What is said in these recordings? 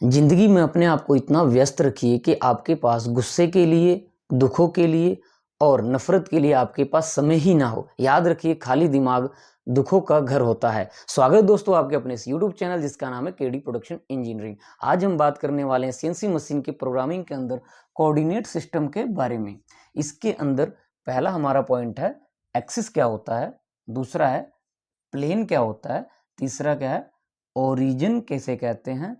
जिंदगी में अपने आप को इतना व्यस्त रखिए कि आपके पास गुस्से के लिए, दुखों के लिए और नफरत के लिए आपके पास समय ही ना हो। याद रखिए, खाली दिमाग दुखों का घर होता है। स्वागत है दोस्तों आपके अपने इस YouTube चैनल जिसका नाम है केडी प्रोडक्शन इंजीनियरिंग। आज हम बात करने वाले हैं सीएनसी मशीन के प्रोग्रामिंग के अंदर कोऑर्डिनेट सिस्टम के बारे में। इसके अंदर पहला हमारा पॉइंट है एक्सिस क्या होता है, दूसरा है प्लेन क्या होता है, तीसरा क्या है ओरिजिन कैसे कहते हैं,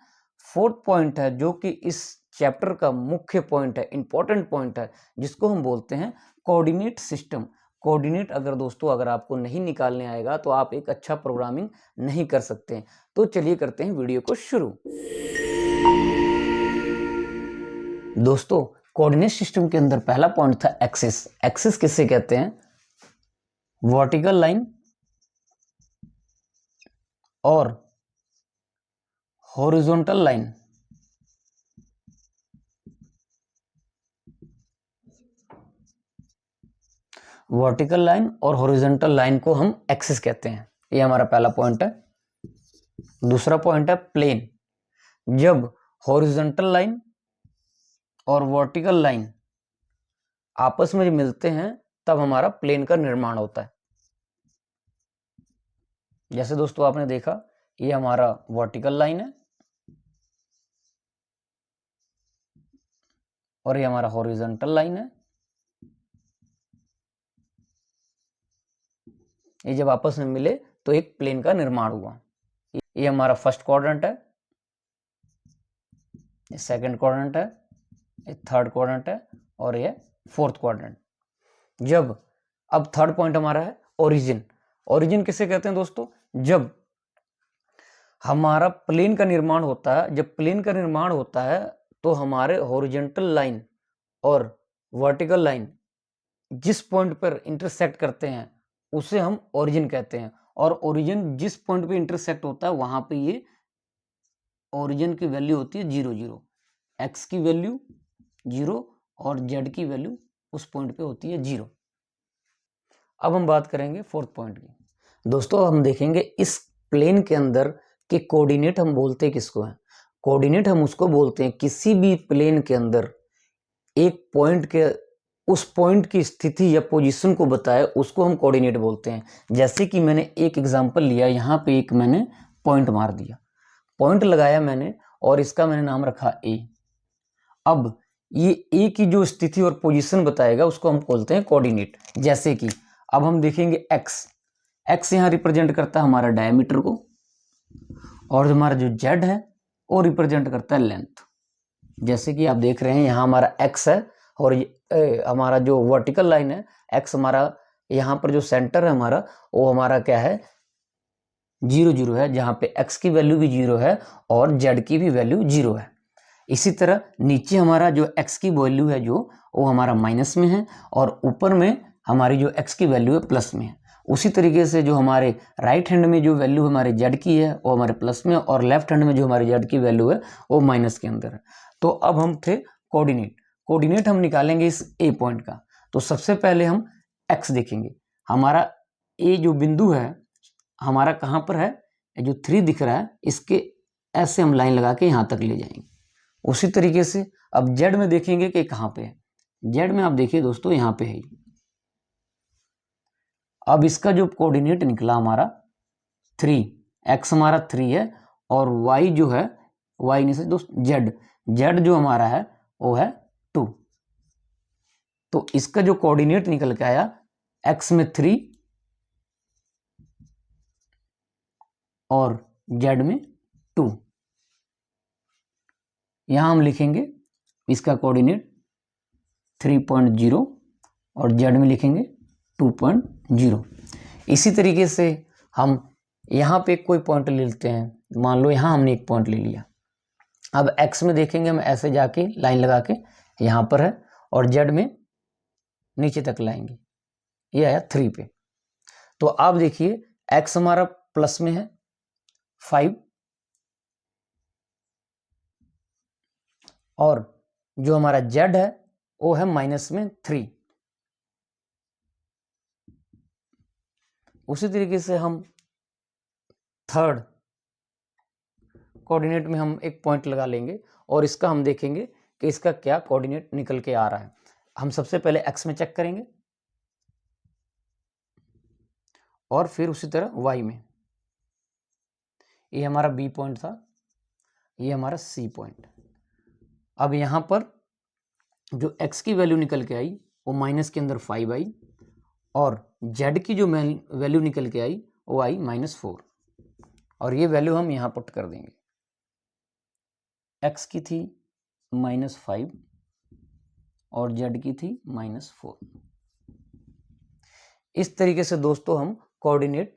फोर्थ पॉइंट है जो कि इस चैप्टर का मुख्य पॉइंट है, इंपॉर्टेंट पॉइंट है, जिसको हम बोलते हैं कोऑर्डिनेट सिस्टम। कोऑर्डिनेट अगर आपको नहीं निकालने आएगा तो आप एक अच्छा प्रोग्रामिंग नहीं कर सकते। तो चलिए करते हैं वीडियो को शुरू। दोस्तों, कोऑर्डिनेट सिस्टम के अंदर पहला पॉइंट था एक्सिस। एक्सिस किसे कहते हैं? वर्टिकल लाइन और हॉरिजॉन्टल लाइन। वर्टिकल लाइन और हॉरिजॉन्टल लाइन को हम एक्सिस कहते हैं। ये हमारा पहला पॉइंट है। दूसरा पॉइंट है प्लेन। जब हॉरिजॉन्टल लाइन और वर्टिकल लाइन आपस में मिलते हैं तब हमारा प्लेन का निर्माण होता है। जैसे दोस्तों आपने देखा, ये हमारा वर्टिकल लाइन है और ये हमारा हॉरिजॉन्टल लाइन है। ये जब आपस में मिले तो एक प्लेन का निर्माण हुआ। ये हमारा फर्स्ट क्वाड्रेंट है, ये सेकंड क्वाड्रेंट है, ये थर्ड क्वाड्रेंट है और ये फोर्थ क्वाड्रेंट। जब अब थर्ड पॉइंट हमारा है ओरिजिन। ओरिजिन किसे कहते हैं दोस्तों? जब हमारा प्लेन का निर्माण होता है, जब प्लेन का निर्माण होता है तो हमारे हॉरिजॉन्टल लाइन और वर्टिकल लाइन जिस पॉइंट पर इंटरसेक्ट करते हैं उसे हम ओरिजिन कहते हैं। और ओरिजिन जिस पॉइंट पे इंटरसेक्ट होता है वहां पे ये ओरिजिन की वैल्यू होती है 0 0। एक्स की वैल्यू 0 और जेड की वैल्यू उस पॉइंट पे होती है 0। अब हम बात करेंगे फोर्थ पॉइंट की। दोस्तों हम देखेंगे इस प्लेन के अंदर कि कोऑर्डिनेट हम बोलते किसको हैं। कोऑर्डिनेट हम उसको बोलते हैं किसी भी प्लेन के अंदर एक पॉइंट के उस पॉइंट की स्थिति या पोजीशन को बताए उसको हम कोऑर्डिनेट बोलते हैं। जैसे कि मैंने एक एग्जांपल लिया, यहाँ पे एक मैंने पॉइंट मार दिया, पॉइंट लगाया मैंने और इसका मैंने नाम रखा ए। अब ये ए की जो स्थिति और पोजीशन बताएगा उसको हम बोलते हैं कोऑर्डिनेट। जैसे कि अब हम देखेंगे एक्स। एक्स यहाँ रिप्रेजेंट करता है हमारा डायमीटर को और हमारा जो जेड है वो रिप्रेजेंट करता है लेंथ। जैसे कि आप देख रहे हैं यहाँ हमारा एक्स है और हमारा जो वर्टिकल लाइन है एक्स, हमारा यहाँ पर जो सेंटर है हमारा वो हमारा क्या है 0 0 है, जहाँ पे एक्स की वैल्यू भी 0 है और जेड की भी वैल्यू 0 है। इसी तरह नीचे हमारा जो एक्स की वैल्यू है जो वो हमारा माइनस में है और ऊपर में हमारी जो एक्स की वैल्यू है प्लस में है। उसी तरीके से जो हमारे राइट हैंड में जो वैल्यू हमारे जेड की है वो हमारे प्लस में और लेफ्ट हैंड में जो हमारे जेड की वैल्यू है वो माइनस के अंदर है। तो अब हम थे कोऑर्डिनेट। कोऑर्डिनेट हम निकालेंगे इस ए पॉइंट का। तो सबसे पहले हम एक्स देखेंगे। हमारा ए जो बिंदु है हमारा कहाँ पर है, जो 3 दिख रहा है इसके ऐसे हम लाइन लगा के यहाँ तक ले जाएंगे। उसी तरीके से अब जेड में देखेंगे कि कहाँ पे है। जेड में आप देखिए दोस्तों यहाँ पे है। अब इसका जो कोऑर्डिनेट निकला हमारा 3, एक्स हमारा 3 है और वाई जो है, वाई नहीं से दोस्त जेड, जेड जो हमारा है वो है 2। तो इसका जो कोऑर्डिनेट निकल के आया एक्स में 3 और जेड में 2। यहां हम लिखेंगे इसका कोऑर्डिनेट 3.0 और जेड में लिखेंगे 2.0। इसी तरीके से हम यहाँ पे कोई पॉइंट ले लेते हैं। मान लो यहाँ हमने एक पॉइंट ले लिया। अब एक्स में देखेंगे हम ऐसे जाके लाइन लगा के यहाँ पर है और जेड में नीचे तक लाएंगे, ये आया 3 पे। तो आप देखिए एक्स हमारा प्लस में है 5 और जो हमारा जेड है वो है माइनस में 3। उसी तरीके से हम थर्ड कोऑर्डिनेट में हम एक पॉइंट लगा लेंगे और इसका हम देखेंगे कि इसका क्या कोऑर्डिनेट निकल के आ रहा है। हम सबसे पहले एक्स में चेक करेंगे और फिर उसी तरह वाई में। ये हमारा बी पॉइंट था, ये हमारा सी पॉइंट। अब यहाँ पर जो x की वैल्यू निकल के आई वो माइनस के अंदर 5 आई और z की जो वैल्यू निकल के आई वो आई -4 और ये वैल्यू हम यहाँ पुट कर देंगे। x की थी -5 और z की थी -4। इस तरीके से दोस्तों हम कोऑर्डिनेट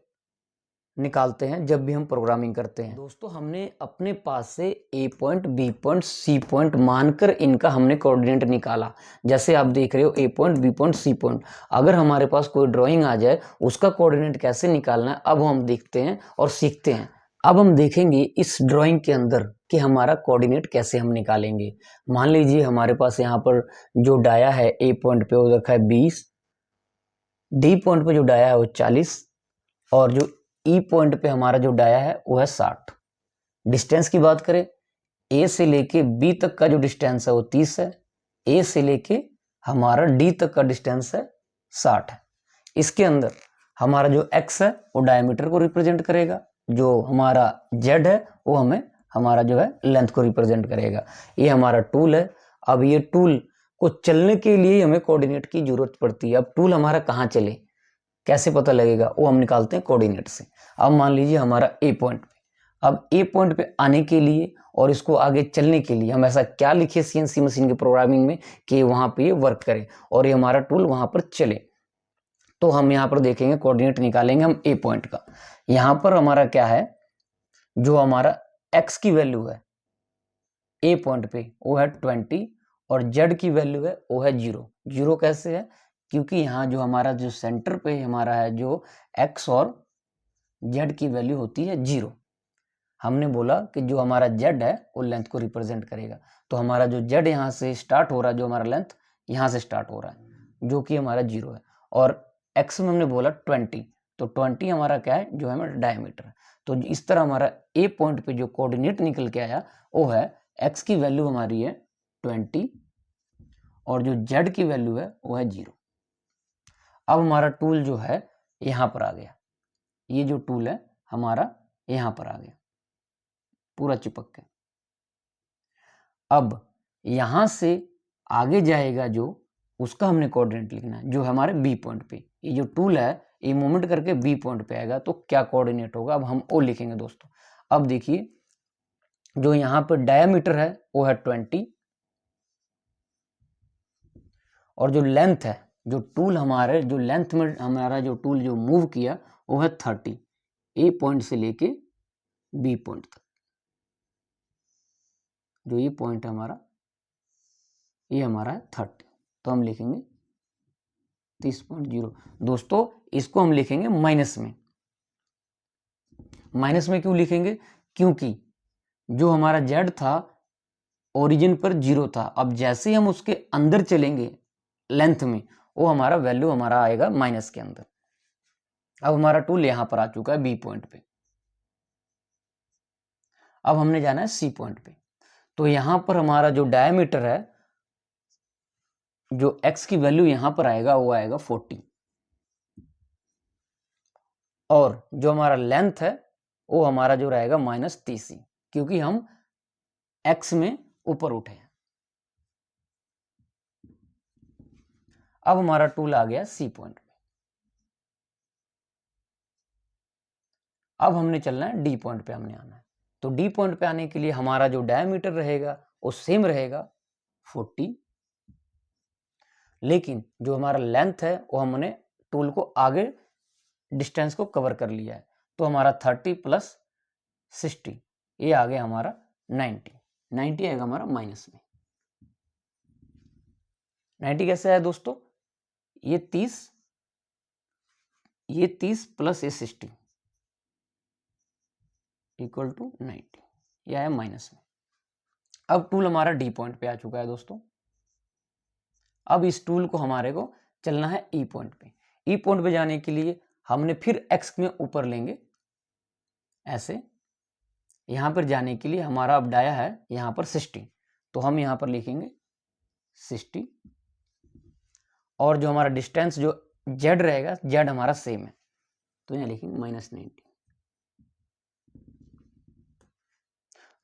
निकालते हैं जब भी हम प्रोग्रामिंग करते हैं। दोस्तों हमने अपने पास से A point, B point, C point मानकर इनका हमने कोऑर्डिनेट निकाला। जैसे आप देख रहे हो A point, B point, C point. अगर हमारे पास कोई ड्राइंग आ जाए उसका कोऑर्डिनेट कैसे निकालना है अब हम देखते हैं और सीखते हैं। अब हम देखेंगे इस ड्राइंग के अंदर कि हमारा कोऑर्डिनेट कैसे हम निकालेंगे। मान लीजिए हमारे पास यहाँ पर जो डाया है ए पॉइंट पे वो रखा है 20, डी पॉइंट पे जो डाया है वो 40 और जो ई पॉइंट पे हमारा जो डाया है वो है 60। डिस्टेंस की बात करें, ए से लेके बी तक का जो डिस्टेंस है वो 30 है, ए से लेके हमारा डी तक का डिस्टेंस है 60 है। इसके अंदर हमारा जो एक्स है वो डायमीटर को रिप्रेजेंट करेगा, जो हमारा जेड है वो हमें हमारा जो है लेंथ को रिप्रेजेंट करेगा। ये हमारा टूल है। अब ये टूल को चलने के लिए हमें कोऑर्डिनेट की जरूरत पड़ती है। अब टूल हमारा कहाँ चले कैसे पता लगेगा, वो हम निकालते हैं कोऑर्डिनेट से। अब मान लीजिए हमारा ए पॉइंट पे, अब ए पॉइंट पे आने के लिए और इसको आगे चलने के लिए हम ऐसा क्या लिखे सीएनसी मशीन के प्रोग्रामिंग में कि वहां पे ये वर्क करे और ये हमारा टूल वहां पर चले। तो हम यहाँ पर देखेंगे कोऑर्डिनेट निकालेंगे हम ए पॉइंट का। यहाँ पर हमारा क्या है, जो हमारा एक्स की वैल्यू है ए पॉइंट पे वो है 20 और जेड की वैल्यू है वो है 0। 0 कैसे है, क्योंकि यहाँ जो हमारा जो सेंटर पे हमारा है जो x और z की वैल्यू होती है 0। हमने बोला कि जो हमारा z है वो लेंथ को रिप्रेजेंट करेगा। तो हमारा जो z यहाँ से स्टार्ट हो रहा है, जो हमारा लेंथ यहाँ से स्टार्ट हो रहा है जो कि हमारा 0 है और x में हमने बोला 20, तो 20 हमारा क्या है, जो हमारा डायमीटर है। तो इस तरह हमारा ए पॉइंट पे जो कोऑर्डिनेट निकल के आया वो है x की वैल्यू हमारी है 20 और जो z की वैल्यू है वो है 0। अब हमारा टूल जो है यहाँ पर आ गया, ये जो टूल है हमारा यहाँ पर आ गया पूरा चिपक के। अब यहाँ से आगे जाएगा जो, उसका हमने कोऑर्डिनेट लिखना है जो हमारे बी पॉइंट पे। ये जो टूल है ये मूवमेंट करके बी पॉइंट पे आएगा तो क्या कोऑर्डिनेट होगा, अब हम वो लिखेंगे दोस्तों। अब देखिए जो यहाँ पर डायमीटर है वो है 20 और जो लेंथ है, जो टूल हमारे जो लेंथ में हमारा जो टूल जो मूव किया वो है 30, ए पॉइंट से लेके बी पॉइंट तक। जो ये पॉइंट है हमारा, ये हमारा है 30, तो हम लिखेंगे 30.0। दोस्तों इसको हम लिखेंगे माइनस में। माइनस में क्यों लिखेंगे, क्योंकि जो हमारा जेड था ओरिजिन पर 0 था। अब जैसे ही हम उसके अंदर चलेंगे लेंथ में वो हमारा वैल्यू हमारा आएगा माइनस के अंदर। अब हमारा टूल यहां पर आ चुका है बी पॉइंट पे। अब हमने जाना है सी पॉइंट पे। तो यहां पर हमारा जो डायमीटर है, जो x की वैल्यू यहां पर आएगा वो आएगा 40 और जो हमारा लेंथ है वो हमारा जो रहेगा -30, क्योंकि हम x में ऊपर उठे हैं। अब हमारा टूल आ गया सी पॉइंट पे। अब हमने चलना है डी पॉइंट पे, हमने आना है। तो डी पॉइंट पे आने के लिए हमारा जो डायमीटर रहेगा वो सेम रहेगा 40, लेकिन जो हमारा लेंथ है वो हमने टूल को आगे डिस्टेंस को कवर कर लिया है। तो हमारा 30 + 60 ये आ गया हमारा 90 आएगा हमारा माइनस में। 90 कैसे आया दोस्तों, ये 30 प्लस ये 60 इक्वल टू 90, ये आया माइनस में। अब टूल हमारा डी पॉइंट पे आ चुका है दोस्तों। अब इस टूल को हमारे को चलना है ई पॉइंट पे। ई पॉइंट पे जाने के लिए हमने फिर एक्स में ऊपर लेंगे ऐसे, यहाँ पर जाने के लिए हमारा अब डाया है यहाँ पर 60, तो हम यहाँ पर लिखेंगे 60, और जो हमारा डिस्टेंस जो z रहेगा, z हमारा सेम है, तो यहाँ लिखेंगे -90।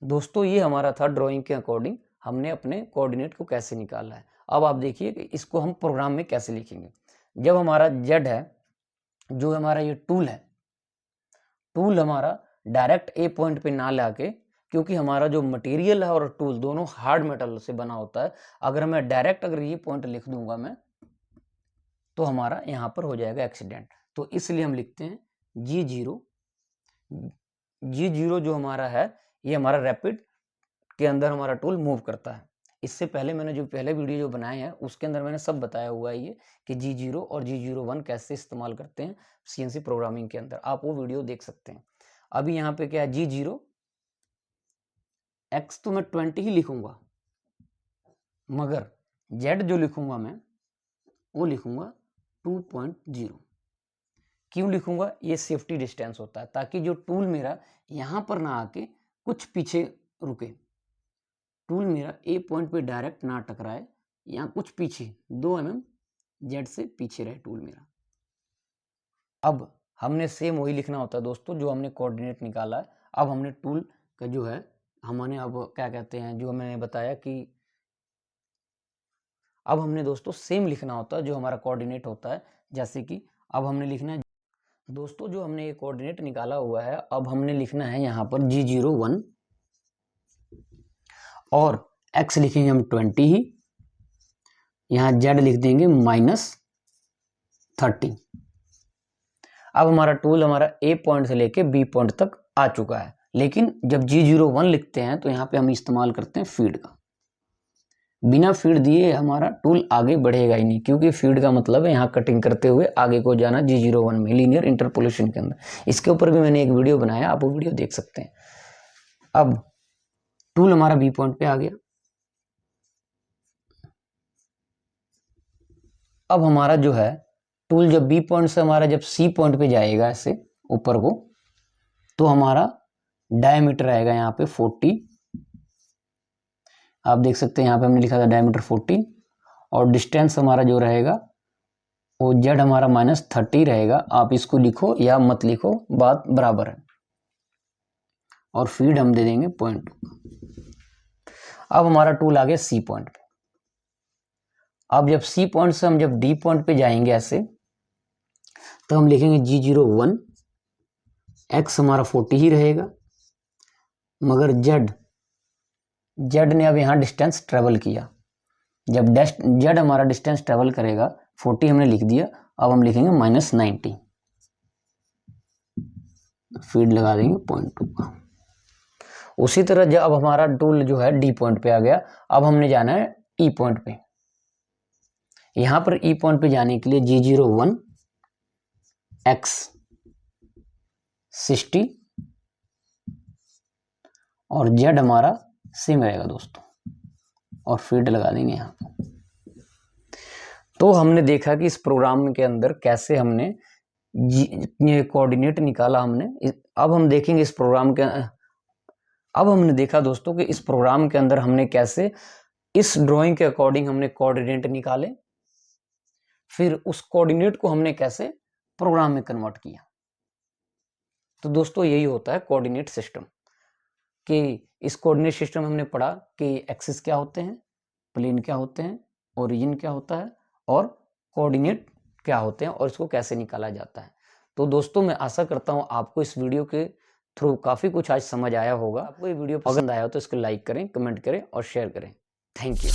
दोस्तों ये हमारा था ड्राइंग के अकॉर्डिंग हमने अपने कोऑर्डिनेट को कैसे निकाला है। अब आप देखिए कि इसको हम प्रोग्राम में कैसे लिखेंगे। जब हमारा z है, जो हमारा ये टूल है, टूल हमारा डायरेक्ट ए पॉइंट पे ना लाके, क्योंकि हमारा जो मटेरियल है और टूल दोनों हार्ड मेटल से बना होता है, अगर मैं डायरेक्ट अगर ये पॉइंट लिख दूंगा मैं, तो हमारा यहाँ पर हो जाएगा एक्सीडेंट। तो इसलिए हम लिखते हैं G0 जो हमारा है, ये हमारा रैपिड के अंदर हमारा टूल मूव करता है। इससे पहले मैंने जो पहले वीडियो जो बनाए हैं उसके अंदर मैंने सब बताया हुआ है ये कि G0 और G01 कैसे इस्तेमाल करते हैं CNC प्रोग्रामिंग के अंदर, आप वो वीडियो देख सकते हैं। अभी यहाँ पे क्या है, G0 X तो मैं 20 ही लिखूंगा, मगर Z जो लिखूंगा मैं वो लिखूंगा 2.0। क्यों लिखूंगा, ये सेफ्टी डिस्टेंस होता है, ताकि जो टूल मेरा यहाँ पर ना आके कुछ पीछे रुके, टूल मेरा ए पॉइंट पे डायरेक्ट ना टकराए, यहाँ कुछ पीछे 2 mm जेड से पीछे रहे टूल मेरा। अब हमने सेम वही लिखना होता है दोस्तों जो हमने कोऑर्डिनेट निकाला है। अब हमने टूल का जो है हमने अब क्या कहते हैं, जो मैंने बताया कि अब हमने दोस्तों सेम लिखना होता है जो हमारा कोऑर्डिनेट होता है। जैसे कि अब हमने लिखना है दोस्तों, जो हमने ये कोऑर्डिनेट निकाला हुआ है, अब हमने लिखना है यहाँ पर G01 और x लिखेंगे हम 20 ही, यहाँ z लिख देंगे -30। अब हमारा टूल हमारा A पॉइंट से लेके B पॉइंट तक आ चुका है, लेकिन जब G01 लिखते हैं तो यहाँ पे हम इस्तेमाल करते हैं फीड का। बिना फीड दिए हमारा टूल आगे बढ़ेगा ही नहीं, क्योंकि फीड का मतलब है यहाँ कटिंग करते हुए आगे को जाना G01 में लीनियर इंटरपोलेशन के अंदर। इसके ऊपर भी मैंने एक वीडियो बनाया, आप वो वीडियो देख सकते हैं। अब टूल हमारा B पॉइंट पे आ गया। अब हमारा जो है टूल जब B पॉइंट से हमारा जब C पॉइंट पे जाएगा ऐसे ऊपर को, तो हमारा डायमीटर आएगा यहाँ पे 40। आप देख सकते हैं यहाँ पे हमने लिखा था डायमीटर 40, और डिस्टेंस हमारा जो रहेगा वो Z हमारा -30 रहेगा। आप इसको लिखो या मत लिखो, बात बराबर है। और फीड हम दे देंगे 0.2। अब हमारा टूल आ गया C पॉइंट पे। अब जब C पॉइंट से हम जब D पॉइंट पे जाएंगे ऐसे, तो हम लिखेंगे G01, X हमारा 40 ही रहेगा, मगर Z ने अब यहाँ डिस्टेंस ट्रेवल किया। जब Z हमारा डिस्टेंस ट्रेवल करेगा, 40 हमने लिख दिया, अब हम लिखेंगे -90, फीड लगा देंगे 0.2 का। उसी तरह जब अब हमारा टूल जो है D पॉइंट पे आ गया, अब हमने जाना है E पॉइंट पे। यहाँ पर E पॉइंट पे जाने के लिए G01 X 60 और Z हमारा सेम रहेगा दोस्तों, और फीड लगा देंगे यहाँ पर। तो हमने देखा कि इस प्रोग्राम के अंदर कैसे हमने ये कोऑर्डिनेट निकाला हमने। अब हम देखेंगे इस प्रोग्राम के, अब हमने देखा दोस्तों कि इस प्रोग्राम के अंदर हमने कैसे इस ड्राइंग के अकॉर्डिंग हमने कोऑर्डिनेट निकाले, फिर उस कोऑर्डिनेट को हमने कैसे प्रोग्राम में कन्वर्ट किया। तो दोस्तों यही होता है कोऑर्डिनेट सिस्टम, कि इस कोऑर्डिनेट सिस्टम में हमने पढ़ा कि एक्सिस क्या होते हैं, प्लेन क्या होते हैं, ओरिजिन क्या होता है, और कोऑर्डिनेट क्या होते हैं, और इसको कैसे निकाला जाता है। तो दोस्तों मैं आशा करता हूँ आपको इस वीडियो के थ्रू काफ़ी कुछ आज समझ आया होगा। आपको ये वीडियो पसंद आया हो तो इसको लाइक करें, कमेंट करें और शेयर करें। Thank you.